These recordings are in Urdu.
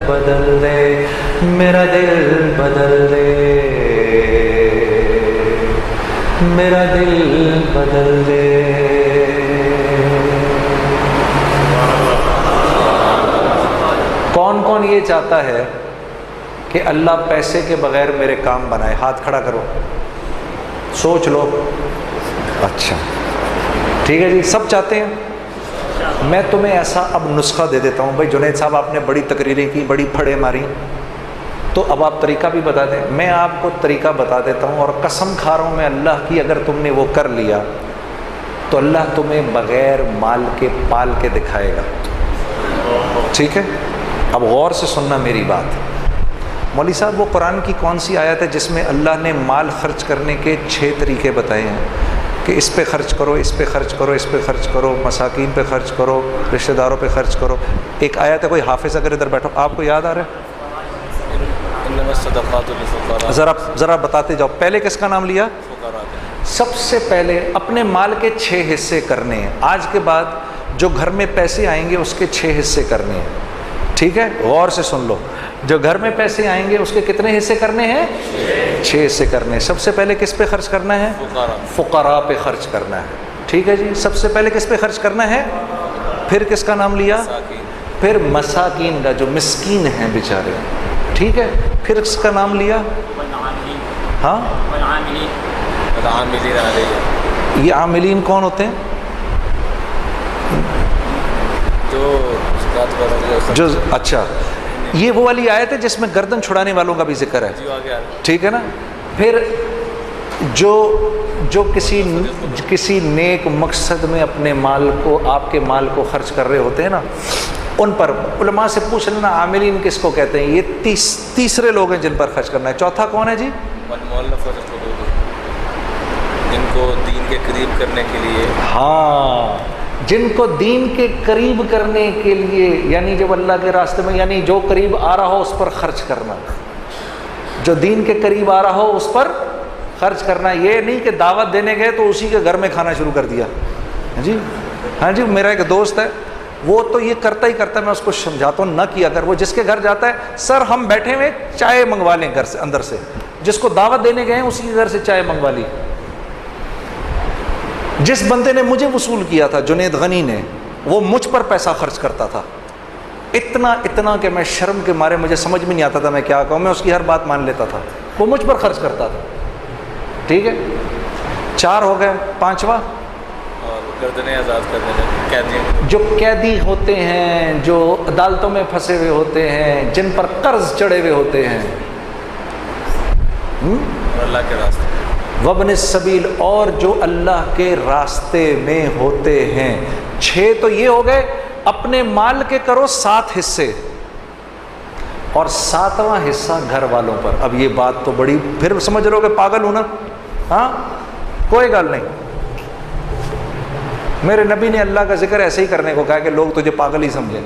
بدل دے، میرا دل بدل دے، میرا دل بدل دے۔ کون کون یہ چاہتا ہے کہ اللہ پیسے کے بغیر میرے کام بنائے؟ ہاتھ کھڑا کرو، سوچ لو۔ اچھا ٹھیک ہے جی، سب چاہتے ہیں۔ میں تمہیں ایسا اب نسخہ دے دیتا ہوں، بھائی جنید صاحب آپ نے بڑی تقریریں کی، بڑی پھڑے ماری، تو اب آپ طریقہ بھی بتا دیں۔ میں آپ کو طریقہ بتا دیتا ہوں، اور قسم کھا رہا ہوں میں اللہ کی، اگر تم نے وہ کر لیا تو اللہ تمہیں بغیر مال کے پال کے دکھائے گا۔ ٹھیک ہے، اب غور سے سننا میری بات۔ مولوی صاحب وہ قرآن کی کون سی آیت ہے جس میں اللہ نے مال خرچ کرنے کے 6 طریقے بتائے ہیں کہ اس پہ خرچ کرو، اس پہ خرچ کرو، اس پہ خرچ کرو، مساکین پہ خرچ کرو، رشتہ داروں پہ خرچ کرو؟ ایک آیت ہے، کوئی حافظ اگر ادھر بیٹھو آپ کو یاد آ رہا ہے؟ ذرا بتاتے جاؤ، پہلے کس کا نام لیا؟ سب سے پہلے اپنے مال کے 6 حصے کرنے ہیں۔ آج کے بعد جو گھر میں پیسے آئیں گے اس کے 6 حصے کرنے ہیں۔ ٹھیک ہے، غور سے سن لو، جو گھر میں پیسے آئیں گے اس کے کتنے حصے کرنے ہیں؟ 6 حصے کرنے ہیں۔ سب سے پہلے کس پہ خرچ کرنا ہے؟ فقراء پہ خرچ کرنا ہے۔ ٹھیک ہے جی، سب سے پہلے کس پہ خرچ کرنا ہے؟ پھر کس کا نام لیا؟ پھر مساکین کا، جو مسکین ہیں بیچارے۔ ٹھیک ہے، پھر اس کا نام لیا؟ ہاں، یہ عاملین کون ہوتے ہیں؟ جو اچھا، یہ وہ والی آیت ہے جس میں گردن چھڑانے والوں کا بھی ذکر ہے۔ ٹھیک ہے نا، پھر جو کسی نیک مقصد میں اپنے مال کو، آپ کے مال کو خرچ کر رہے ہوتے ہیں نا، ان پر علماء سے پوچھ لینا عاملین کس کو کہتے ہیں۔ یہ تیسرے لوگ ہیں جن پر خرچ کرنا ہے۔ چوتھا کون ہے جی؟ جن کو دین کے قریب کرنے کے لیے، ہاں، جن کو دین کے قریب کرنے کے لیے، یعنی جب اللہ کے راستے میں، یعنی جو قریب آ رہا ہو اس پر خرچ کرنا، جو دین کے قریب آ رہا ہو اس پر خرچ کرنا۔ یہ نہیں کہ دعوت دینے گئے تو اسی کے گھر میں کھانا شروع کر دیا۔ جی ہاں جی، میرا ایک دوست ہے، وہ تو یہ کرتا ہی کرتا ہے، میں اس کو سمجھاتا ہوں نہ کیا اگر، وہ جس کے گھر جاتا ہے، سر ہم بیٹھے ہوئے چائے منگوا لیں گھر سے، اندر سے، جس کو دعوت دینے گئے ہیں اسی کے گھر سے چائے منگوا لی۔ جس بندے نے مجھے وصول کیا تھا، جنید غنی نے، وہ مجھ پر پیسہ خرچ کرتا تھا، اتنا کہ میں شرم کے مارے مجھے سمجھ میں نہیں آتا تھا میں کیا کہوں، میں اس کی ہر بات مان لیتا تھا، وہ مجھ پر خرچ کرتا تھا۔ ٹھیک ہے، 4 ہو گئے، 5واں گردنیں آزاد کرنے، جو قیدی ہوتے ہیں، جو عدالتوں میں پھنسے ہوئے ہوتے ہیں، جن پر قرض چڑھے ہوئے ہوتے ہیں، اللہ کے راستے، وابن السبیل، اور جو اللہ کے راستے میں ہوتے ہیں۔ 6 تو یہ ہو گئے، اپنے مال کے کرو 7 حصے، اور 7واں حصہ گھر والوں پر۔ اب یہ بات تو بڑی، پھر سمجھ لو کہ پاگل ہوں نا، ہاں کوئی گل نہیں، میرے نبی نے اللہ کا ذکر ایسے ہی کرنے کو کہا کہ لوگ تجھے پاگل ہی سمجھیں،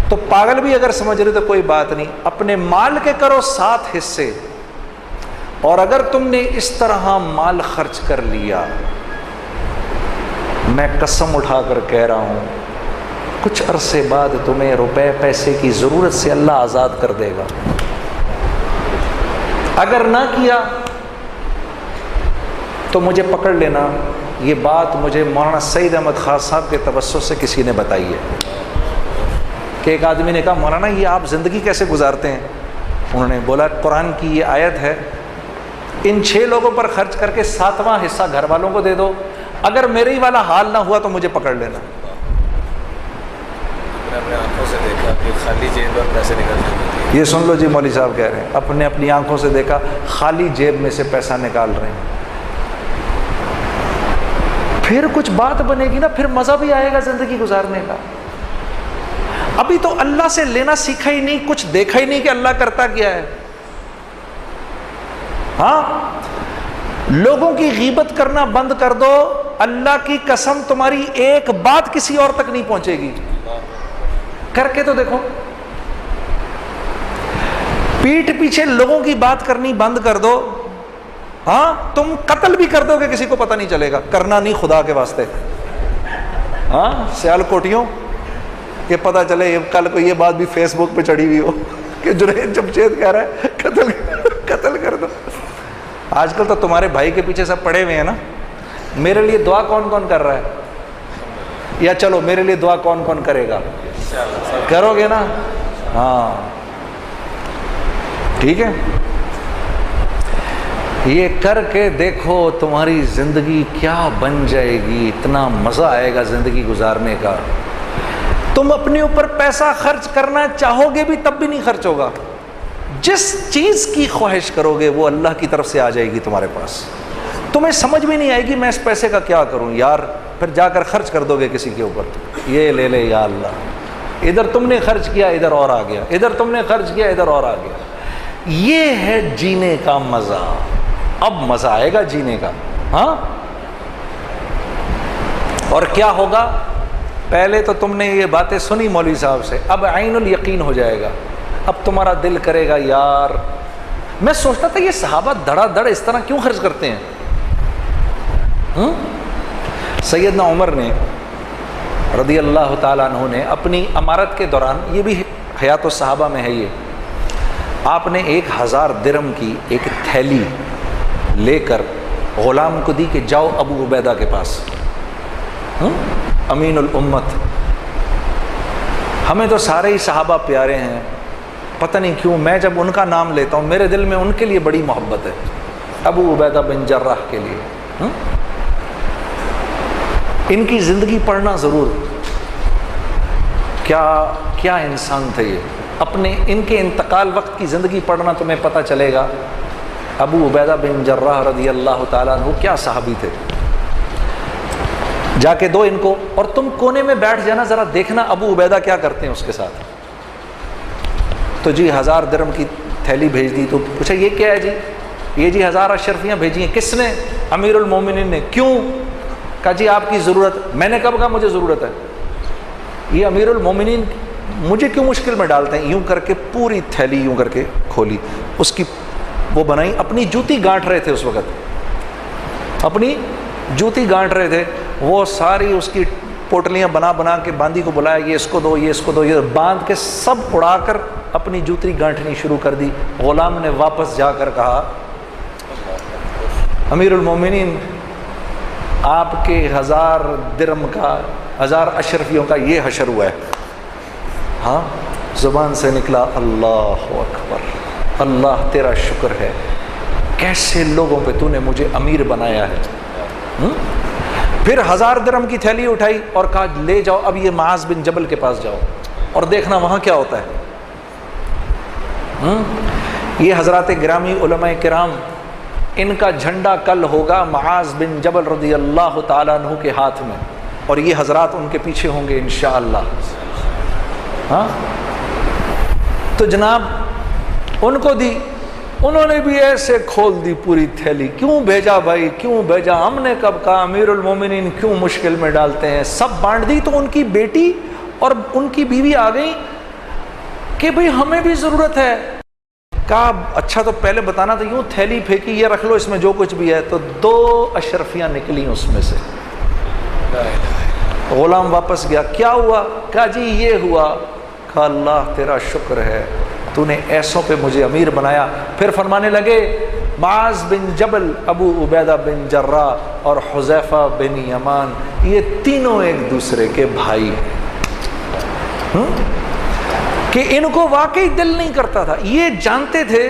تو پاگل بھی اگر سمجھ رہے تو کوئی بات نہیں۔ اپنے مال کے کرو 7 حصے، اور اگر تم نے اس طرح مال خرچ کر لیا، میں قسم اٹھا کر کہہ رہا ہوں کچھ عرصے بعد تمہیں روپے پیسے کی ضرورت سے اللہ آزاد کر دے گا۔ اگر نہ کیا تو مجھے پکڑ لینا، یہ بات مجھے مولانا سعید احمد خان صاحب کے توسط سے کسی نے بتائی ہے کہ ایک آدمی نے کہا مولانا یہ آپ زندگی کیسے گزارتے ہیں؟ انہوں نے بولا قرآن کی یہ آیت ہے، ان 6 لوگوں پر خرچ کر کے 7واں حصہ گھر والوں کو دے دو، اگر میرے ہی والا حال نہ ہوا تو مجھے پکڑ لینا۔ میں اپنے آنکھوں سے دیکھا کہ خالی جیب پر پیسے نکل جاتے ہیں۔ یہ سن لو جی، مولوی صاحب کہہ رہے ہیں اپنی آنکھوں سے دیکھا، خالی جیب میں سے پیسہ نکال رہے ہیں۔ پھر کچھ بات بنے گی نا، پھر مزہ بھی آئے گا زندگی گزارنے کا۔ ابھی تو اللہ سے لینا سیکھا ہی نہیں، کچھ دیکھا ہی نہیں کہ اللہ کرتا کیا ہے۔ ہاں، لوگوں کی غیبت کرنا بند کر دو، اللہ کی قسم تمہاری ایک بات کسی اور تک نہیں پہنچے گی۔ کر کے تو دیکھو، پیٹھ پیچھے لوگوں کی بات کرنی بند کر دو، ہاں تم قتل بھی کر دو گے کسی کو پتہ نہیں چلے گا، کرنا نہیں خدا کے واسطے۔ ہاں سیال کوٹیوں، کہ پتہ چلے یہ کل کو یہ بات بھی فیس بک پہ چڑھی ہوئی ہو کہ جنید جمشید کہہ رہا ہے قتل کر دو. آج کل تو تمہارے بھائی کے پیچھے سب پڑے ہوئے ہیں نا. میرے لیے دعا کون کون کر رہا ہے؟ یا چلو میرے لیے دعا کون کون کرے گا؟ کرو گے نا؟ ہاں ٹھیک ہے. یہ کر کے دیکھو تمہاری زندگی کیا بن جائے گی. اتنا مزہ آئے گا زندگی گزارنے کا. تم اپنے اوپر پیسہ خرچ کرنا چاہو گے بھی تب بھی نہیں خرچ ہوگا. جس چیز کی خواہش کرو گے وہ اللہ کی طرف سے آ جائے گی تمہارے پاس. تمہیں سمجھ بھی نہیں آئے گی میں اس پیسے کا کیا کروں یار. پھر جا کر خرچ کر دو گے کسی کے اوپر. یہ لے لے یا اللہ. ادھر تم نے خرچ کیا ادھر اور آ گیا, ادھر تم نے خرچ کیا ادھر اور آ گیا. یہ ہے جینے کا مزہ. اب مزہ آئے گا جینے کا. ہاں اور کیا ہوگا؟ پہلے تو تم نے یہ باتیں سنی مولوی صاحب سے, اب عین الیقین ہو جائے گا. اب تمہارا دل کرے گا یار. میں سوچتا تھا یہ صحابہ دڑا دڑ اس طرح کیوں خرچ کرتے ہیں. سیدنا عمر نے رضی اللہ تعالیٰ عنہ نے اپنی امارت کے دوران, یہ بھی حیات الصحابہ میں ہے یہ, آپ نے 1000 درہم کی ایک تھیلی لے کر غلام کو دی کہ جاؤ ابو عبیدہ کے پاس, امین الامت. ہمیں تو سارے ہی صحابہ پیارے ہیں, پتہ نہیں کیوں میں جب ان کا نام لیتا ہوں میرے دل میں ان کے لیے بڑی محبت ہے, ابو عبیدہ بن جراح کے لیے. ان کی زندگی پڑھنا ضرور. کیا انسان تھے یہ. اپنے ان کے انتقال وقت کی زندگی پڑھنا تمہیں پتہ چلے گا ابو عبیدہ بن جراح رضی اللہ تعالیٰ عنہ کیا صحابی تھے. جا کے دو ان کو, اور تم کونے میں بیٹھ جانا, ذرا دیکھنا ابو عبیدہ کیا کرتے ہیں اس کے ساتھ. تو جی 1000 درہم کی تھیلی بھیج دی. تو پوچھا یہ کیا ہے جی؟ یہ جی 1000 اشرفیاں بھیجی ہیں. کس نے؟ امیر المومنین نے. کیوں؟ کہا جی آپ کی ضرورت. میں نے کب کہا مجھے ضرورت ہے؟ یہ امیر المومنین مجھے کیوں مشکل میں ڈالتے ہیں. یوں کر کے پوری تھیلی یوں کر کے کھولی, اس کی وہ بنائی. اپنی جوتی گانٹ رہے تھے اس وقت, اپنی جوتی گانٹ رہے تھے. وہ ساری اس کی پوٹلیاں بنا کے باندی کو بلایا, یہ اس کو دو, یہ اس کو دو, یہ باندھ کے سب اڑا کر اپنی جوتی گانٹھنی شروع کر دی. غلام نے واپس جا کر کہا امیر المومنین آپ کے 1000 درہم کا, 1000 اشرفیوں کا یہ حشر ہوا ہے. ہاں زبان سے نکلا اللہ اکبر, اللہ تیرا شکر ہے, کیسے لوگوں پہ تو نے مجھے امیر بنایا ہے. پھر 1000 درہم کی تھیلی اٹھائی اور کہا لے جاؤ اب یہ معاذ بن جبل کے پاس جاؤ اور دیکھنا وہاں کیا ہوتا ہے. یہ حضرات گرامی علماء کرام, ان کا جھنڈا کل ہوگا معاذ بن جبل رضی اللہ تعالیٰ عنہ کے ہاتھ میں, اور یہ حضرات ان کے پیچھے ہوں گے انشاءاللہ. ہاں تو جناب ان کو دی, انہوں نے بھی ایسے کھول دی پوری تھیلی. کیوں بھیجا بھائی, کیوں بھیجا؟ ہم نے کب کہا امیر المومنین کیوں مشکل میں ڈالتے ہیں. سب بانٹ دی. تو ان کی بیٹی اور ان کی بیوی آ گئی کہ بھئی ہمیں بھی ضرورت ہے. کہا اچھا تو پہلے بتانا تھا. یوں تھیلی پھینکی, یہ رکھ لو اس میں جو کچھ بھی ہے. تو 2 اشرفیاں نکلیں اس میں سے. غلام واپس گیا, کیا ہوا؟ کہا جی یہ ہوا. کہا اللہ تیرا شکر ہے, تو نے ایسوں پہ مجھے امیر بنایا. پھر فرمانے لگے معاذ بن جبل, ابو عبیدہ بن جراح اور حذیفہ بن یمان, یہ تینوں ایک دوسرے کے بھائی کہ ان کو واقعی دل نہیں کرتا تھا. یہ جانتے تھے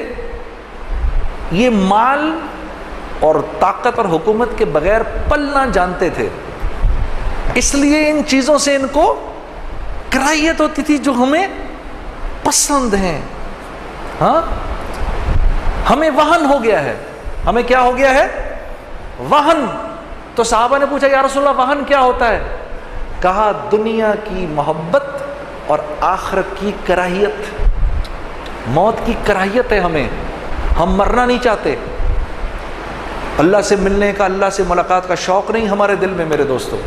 یہ مال اور طاقت اور حکومت کے بغیر پلنا جانتے تھے, اس لیے ان چیزوں سے ان کو کراہیت ہوتی تھی جو ہمیں پسند ہیں. ہاں ہمیں وہن ہو گیا ہے. ہمیں کیا ہو گیا ہے؟ وہن. تو صحابہ نے پوچھا یا رسول اللہ وہن کیا ہوتا ہے؟ کہا دنیا کی محبت اور آخرت کی کراہیت. موت کی کراہیت ہے ہمیں, ہم مرنا نہیں چاہتے. اللہ سے ملنے کا, اللہ سے ملاقات کا شوق نہیں ہمارے دل میں میرے دوستو.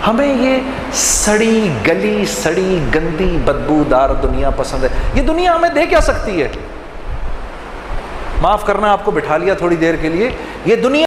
ہمیں یہ سڑی گلی, سڑی گندی بدبودار دنیا پسند ہے. یہ دنیا ہمیں دے کیا سکتی ہے؟ معاف کرنا آپ کو بٹھا لیا تھوڑی دیر کے لیے. یہ دنیا